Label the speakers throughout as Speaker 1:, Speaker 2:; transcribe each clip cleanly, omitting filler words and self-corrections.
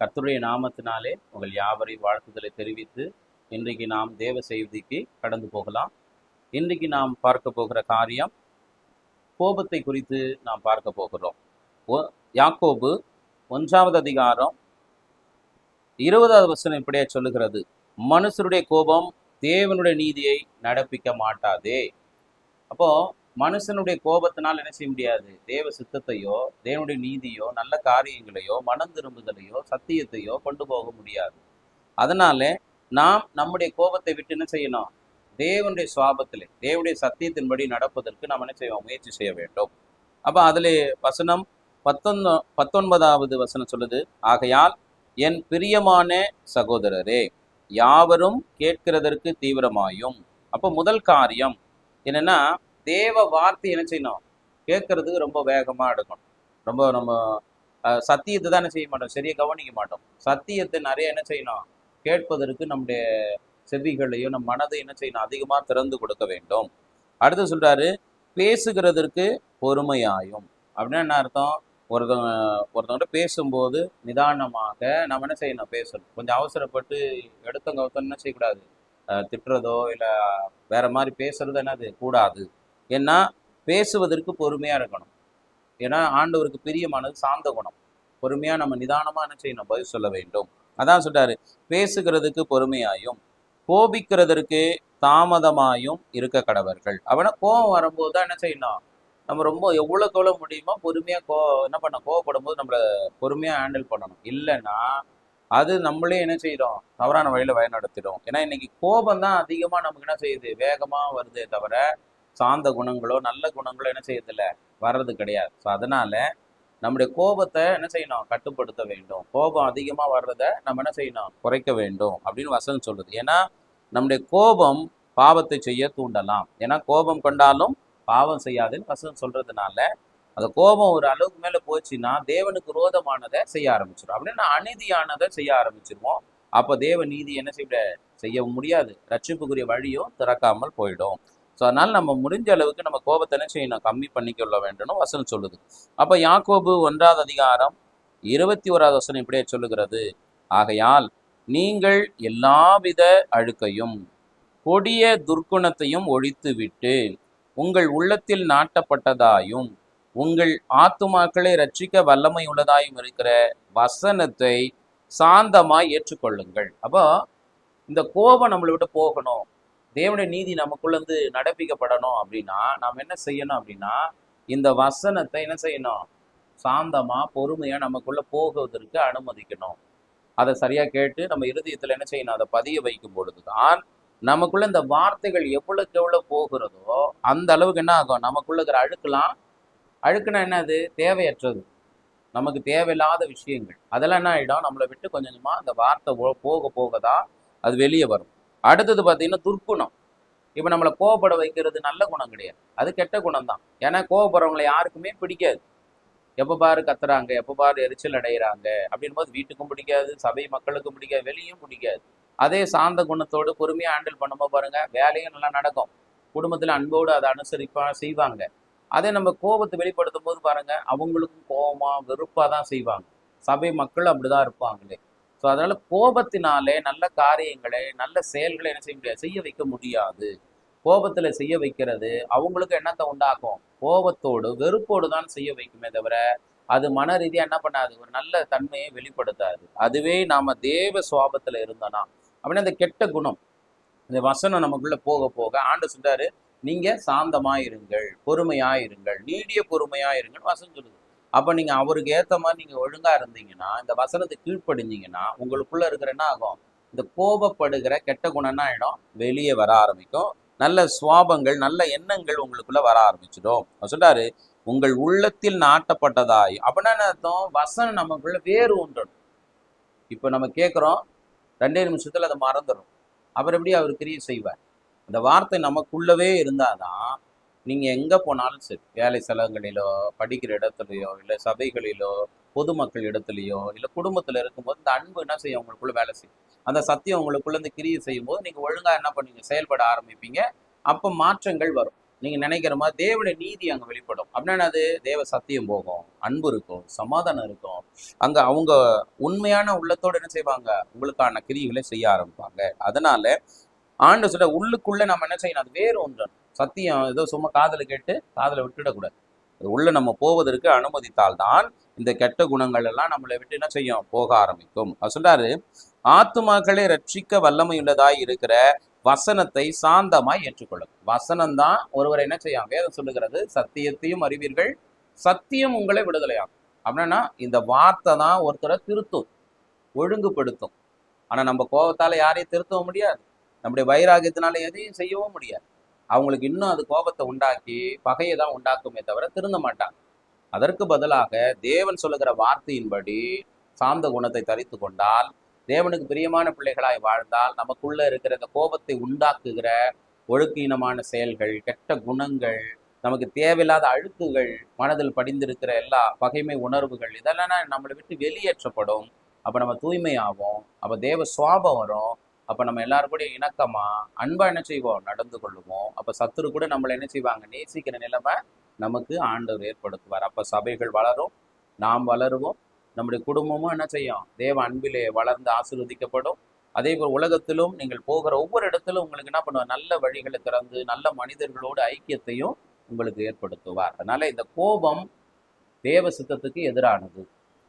Speaker 1: கர்த்தருடைய நாமத்தினாலே உங்கள் யாவரையும் வாழ்த்துதலை தெரிவித்து இன்றைக்கு நாம் தேவ செய்திக்கு கடந்து போகலாம். இன்றைக்கு நாம் பார்க்க போகிற காரியம் கோபத்தை குறித்து நாம் பார்க்க போகிறோம். யாக்கோபு 1வது அதிகாரம் 20வது வசனம் இப்படியே சொல்லுகிறது, மனுஷருடைய கோபம் தேவனுடைய நீதியை நடப்பிக்க மாட்டாதே. அப்போ மனுஷனுடைய கோபத்தினால் என்ன செய்ய முடியாது? தேவ சித்தத்தையோ தேவனுடைய நீதியோ நல்ல காரியங்களையோ மனம் திரும்புதலையோ சத்தியத்தையோ கொண்டு போக முடியாது. அதனால நாம் நம்முடைய கோபத்தை விட்டு என்ன செய்யணும்? தேவனுடைய சுவாபத்திலே தேவனுடைய சத்தியத்தின்படி நடப்பதற்கு நாம் என்ன செய்வோம்? முயற்சி செய்ய வேண்டும். அப்ப அதிலே வசனம் 19வது வசனம் சொல்லுது, ஆகையால் என் பிரியமான சகோதரரே யாவரும் கேட்கிறதற்கு தீவிரமாயும். அப்போ முதல் காரியம் என்னன்னா, தேவ வார்த்தை என்ன செய்யணும்? கேட்கறதுக்கு ரொம்ப வேகமா எடுக்கணும். ரொம்ப நம்ம சத்தியத்தை தான் என்ன செய்ய மாட்டோம், சரியா கவனிக்க மாட்டோம். சத்தியத்தை நிறைய என்ன செய்யணும்? கேட்பதற்கு நம்முடைய செவிகளையோ நம் மனதை என்ன செய்யணும்? அதிகமா திறந்து கொடுக்க வேண்டும். அடுத்து சொல்றாரு, பேசுகிறதற்கு பொறுமையாயும். அப்படின்னா என்ன அர்த்தம்? ஒருத்தவங்கிட்ட பேசும்போது நிதானமாக நம்ம என்ன செய்யணும்? பேசணும். கொஞ்சம் அவசரப்பட்டு எடுத்தவங்க என்ன செய்யக்கூடாது? திட்டுறதோ இல்லை வேற மாதிரி பேசுறது என்னது கூடாது. ஏன்னா பேசுவதற்கு பொறுமையா இருக்கணும். ஏன்னா ஆண்டவருக்கு பிரியமானது சாந்த குணம். பொறுமையா நம்ம நிதானமா என்ன செய்யணும்? பதில் சொல்ல வேண்டும். அதான் சொல்றாரு, பேசுகிறதுக்கு பொறுமையாயும் கோபிக்கிறதற்கு தாமதமாயும் இருக்க கடவர்கள். அவனா கோபம் வரும்போது தான் என்ன செய்யணும்? நம்ம ரொம்ப எவ்வளோக்கு எவ்வளோ முடியுமோ பொறுமையா என்ன பண்ண கோவப்படும் போது நம்மளை பொறுமையா ஹேண்டில் பண்ணணும். இல்லைன்னா அது நம்மளே என்ன செய்யறோம்? தவறான வழியில வழிநடத்திடும். ஏன்னா இன்னைக்கு கோபம் தான் அதிகமா நமக்கு என்ன செய்யுது? வேகமா வருதே தவிர சாந்த குணங்களோ நல்ல குணங்களோ என்ன செய்யறதில்ல, வர்றது கிடையாது. ஸோ அதனால நம்முடைய கோபத்தை என்ன செய்யணும்? கட்டுப்படுத்த வேண்டும். கோபம் அதிகமா வர்றதை நம்ம என்ன செய்யணும்? குறைக்க வேண்டும் அப்படின்னு வசனம் சொல்லுது. ஏன்னா நம்முடைய கோபம் பாவத்தை செய்ய தூண்டலாம். ஏன்னா கோபம் கொண்டாலும் பாவம் செய்யாதுன்னு வசனம் சொல்றதுனால அந்த கோபம் ஒரு அளவுக்கு மேல போச்சுன்னா தேவனுக்கு விரோதமானதை செய்ய ஆரம்பிச்சிடும். அப்படின்னா அநீதியானதை செய்ய ஆரம்பிச்சிருவோம். அப்ப தேவ நீதி என்ன செய்ய முடியாது. ரட்சிப்புக்குரிய வழியும் திறக்காமல் போயிடும். ஸோ அதனால நம்ம முடிஞ்ச அளவுக்கு நம்ம கோபத்தை என்ன செய்யணும்? கம்மி பண்ணிக்கொள்ள வேண்டும் வசனம் சொல்லுது. அப்ப யாக்கோபு 1வது அதிகாரம் 21வது வசனம் இப்படியே சொல்லுகிறது, ஆகையால் நீங்கள் எல்லாவித அழுக்கையும் கொடிய துர்க்குணத்தையும் ஒழித்து விட்டு உங்கள் உள்ளத்தில் நாட்டப்பட்டதாயும் உங்கள் ஆத்துமாக்களை ரட்சிக்க வல்லமை உள்ளதாயும் இருக்கிற வசனத்தை சாந்தமாய் ஏற்றுக்கொள்ளுங்கள். அப்போ இந்த கோபம் நம்மளை விட்டு போகணும், தேவனுடைய நீதி நமக்குள்ள இருந்து நடப்பிக்கப்படணும் அப்படின்னா நாம் என்ன செய்யணும்? அப்படின்னா இந்த வசனத்தை என்ன செய்யணும்? சாந்தமா பொறுமையா நமக்குள்ள போகுவதற்கு அனுமதிக்கணும். அதை சரியா கேட்டு நம்ம இருதயத்துல என்ன செய்யணும்? அதை பதிய வைக்கும் பொழுதுதான் நமக்குள்ள இந்த வார்த்தைகள் எவ்வளவுக்கு எவ்வளவு போகிறதோ அந்த அளவுக்கு என்ன ஆகும்? நமக்குள்ள இருக்கிற அழுக்குனா என்னது? தேவையற்றது, நமக்கு தேவையில்லாத விஷயங்கள் அதெல்லாம் என்ன ஆகிடும்? நம்மளை விட்டு கொஞ்சம் கொஞ்சமா அந்த வார்த்தை போக போகதான் அது வெளியே வரும். அடுத்தது பார்த்தீங்கன்னா துர்க்குணம். இப்போ நம்மளை கோவப்பட வைக்கிறது நல்ல குணம் கிடையாது, அது கெட்ட குணம் தான். ஏன்னா கோவப்படுறவங்களை யாருக்குமே பிடிக்காது. எப்போ பாரு கத்துறாங்க, எப்போ பாரு எரிச்சல் அடைகிறாங்க அப்படின் போது வீட்டுக்கும் பிடிக்காது, சபை மக்களுக்கும் பிடிக்காது, வெளியும் பிடிக்காது. அதே சாந்த குணத்தோடு பொறுமையாக ஹேண்டில் பண்ணும்போது பாருங்க வேலையும் நல்லா நடக்கும், குடும்பத்தில் அன்போடு அதை செய்வாங்க. அதே நம்ம கோபத்தை வெளிப்படுத்தும் போது பாருங்க அவங்களுக்கும் கோபமா வெறுப்பாக தான் செய்வாங்க. சபை மக்கள் அப்படிதான் இருப்பாங்களே. ஸோ அதனால கோபத்தினாலே நல்ல காரியங்களை நல்ல செயல்களை என்ன செய்ய முடியாது? செய்ய வைக்க முடியாது. கோபத்துல செய்ய வைக்கிறது அவங்களுக்கு என்னத்தை உண்டாக்கும்? கோபத்தோடு வெறுப்போடு தான் செய்ய வைக்குமே தவிர அது மன ரீதியா என்ன பண்ணாது? ஒரு நல்ல தன்மையை வெளிப்படுத்தாது. அதுவே நாம தேவ சுவாபத்துல இருந்தோம்னா அப்படின்னா அந்த கெட்ட குணம் இந்த வசனம் நமக்குள்ள போக போக ஆண்டு சொல்றாரு, நீங்க சாந்தமாயிருங்கள், பொறுமையாயிருங்கள், நீடிய பொறுமையாயிருங்கள் வசனம் சொல்லுது. அப்ப நீங்க அவருக்கு ஏத்த மாதிரி நீங்க ஒழுங்கா இருந்தீங்கன்னா, இந்த வசனத்தை கீழ்ப்படிஞ்சீங்கன்னா உங்களுக்குள்ள இருக்கிற என்ன ஆகும்? இந்த கோபப்படுகிற கெட்ட குணம் என்ன ஆயிடும்? வெளியே வர ஆரம்பிக்கும். நல்ல சுவாபங்கள் நல்ல எண்ணங்கள் உங்களுக்குள்ள வர ஆரம்பிச்சிடும். சொல்றாரு, உங்கள் உள்ளத்தில் நாட்டப்பட்டதாய். அப்படின்னா என்ன அர்த்தம்? வசனம் நமக்குள்ள வேறு ஒன்றணும். இப்ப நம்ம கேட்கிறோம், 2 நிமிஷத்துல அதை மறந்துடும். அவர் எப்படி அவர் கிரியை செய்வார்? அந்த வார்த்தை நமக்குள்ளவே இருந்தாதான் நீங்க எங்க போனாலும் சரி, வேலை ஸ்தலங்களிலோ படிக்கிற இடத்துலையோ இல்லை சபைகளிலோ பொதுமக்கள் இடத்துலையோ இல்லை குடும்பத்துல இருக்கும்போது இந்த அன்பு என்ன செய்யும்? உங்களுக்குள்ள வேலை செய்யும். அந்த சத்தியம் உங்களுக்குள்ள இந்த கிரியை செய்யும் போது நீங்க ஒழுங்கா என்ன பண்ணுவீங்க? செயல்பட ஆரம்பிப்பீங்க. அப்ப மாற்றங்கள் வரும். நீங்க நினைக்கிற மாதிரி தேவனுடைய நீதி அங்க வெளிப்படும். அப்படின்னா அது தேவ சத்தியம் போகும், அன்பு இருக்கும், சமாதானம் இருக்கும், அங்க அவங்க உண்மையான உள்ளத்தோடு என்ன செய்வாங்க, உங்களுக்கான கிரியைகளை செய்ய ஆரம்பிப்பாங்க. அதனால ஆண்டவர் சொல்ற உள்ளுக்குள்ள நம்ம என்ன செய்யணும், அது வேறு ஒன்றன் சத்தியம் ஏதோ சும்மா காதுல கேட்டு காதுல விட்டுடக்கூடாது. அது உள்ள நம்ம போவதற்கு அனுமதித்தால் தான் இந்த கெட்ட குணங்கள் எல்லாம் நம்மளை விட்டு என்ன செய்யும், போக ஆரம்பிக்கும். அவர் சொல்றாரு, ஆத்துமாக்களை ரட்சிக்க வல்லமையுள்ளதாய் இருக்கிற வசனத்தை சாந்தமாய் ஏற்றுக்கொள்ளும். வசனம் தான் ஒருவரை என்ன செய்யும், வேதம் சொல்லுகிறது, சத்தியத்தையும் அறிவீர்கள், சத்தியம் உங்களை விடுதலையாகும். அப்படின்னா இந்த வார்த்தை தான் ஒருத்தரை திருத்தும், ஒழுங்குபடுத்தும். ஆனா நம்ம கோபத்தால யாரையும் திருத்தவும் முடியாது, நம்முடைய வைராகியத்தினால எதையும் செய்யவும் முடியாது. அவங்களுக்கு இன்னும் அது கோபத்தை உண்டாக்கி பகையை தான் உண்டாக்குமே தவிர திருந்த மாட்டாங்க. அதற்கு பதிலாக தேவன் சொல்லுகிற வார்த்தையின்படி சாந்த குணத்தை தரித்து கொண்டால், தேவனுக்கு பிரியமான பிள்ளைகளாய் வாழ்ந்தால், நமக்குள்ள இருக்கிற இந்த கோபத்தை உண்டாக்குகிற ஒழுக்கீனமான செயல்கள், கெட்ட குணங்கள், நமக்கு தேவையில்லாத அழுக்குகள், மனதில் படிந்திருக்கிற எல்லா பகைமை உணர்வுகள், இதெல்லாம் நம்மளை விட்டு வெளியேற்றப்படும். அப்ப நம்ம தூய்மையாகும், அப்ப தேவ சுவாபம் வரும். அப்ப நம்ம எல்லாரும் கூட இணக்கமா அன்பா என்ன செய்வோம், நடந்து கொள்ளுவோம். அப்ப சத்துரு கூட நம்மளை என்ன செய்வாங்க, நேசிக்கிற நிலைமை நமக்கு ஆண்டவர் ஏற்படுத்துவார். அப்ப சபைகள் வளரும், நாம் வளருவோம், நம்முடைய குடும்பமும் என்ன செய்யும், தேவ அன்பிலே வளர்ந்து ஆசீர்வதிக்கப்படும். அதே போல் உலகத்திலும் நீங்கள் போகிற ஒவ்வொரு இடத்திலும் உங்களுக்கு என்ன பண்ணுவார், நல்ல வழிகளை திறந்து நல்ல மனிதர்களோடு ஐக்கியத்தையும் உங்களுக்கு ஏற்படுத்துவார். அதனால இந்த கோபம் தேவ சித்தத்துக்கு எதிரானது,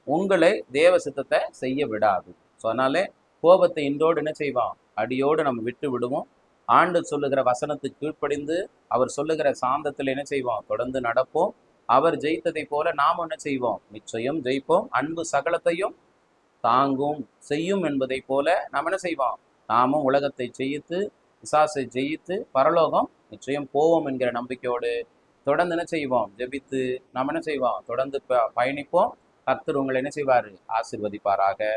Speaker 1: உங்களை தேவ சித்தத்தை செய்ய விடாது. ஸோ அதனால கோபத்தை இன்றோடு என்ன செய்வோம், அடியோடு நம்ம விட்டு விடுவோம். ஆண்டு சொல்லுகிற வசனத்துக்கு கீழ்ப்படிந்து அவர் சொல்லுகிற சாந்தத்தில் என்ன செய்வோம், தொடர்ந்து நடப்போம். அவர் ஜெயித்ததை போல நாம் என்ன செய்வோம், நிச்சயம் ஜெயிப்போம். அன்பு சகலத்தையும் தாங்கும் செய்யும் என்பதை போல நாம் என்ன செய்வோம், நாமும் உலகத்தை ஜெயித்து பிசாசை ஜெயித்து பரலோகம் நிச்சயம் போவோம் என்கிற நம்பிக்கையோடு தொடர்ந்து என்ன செய்வோம், ஜெபித்து நாம் என்ன செய்வோம், தொடர்ந்து பயணிப்போம். கர்த்தர் உங்களை என்ன செய்வார், ஆசீர்வதிப்பாராக.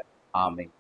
Speaker 1: ஆமென்.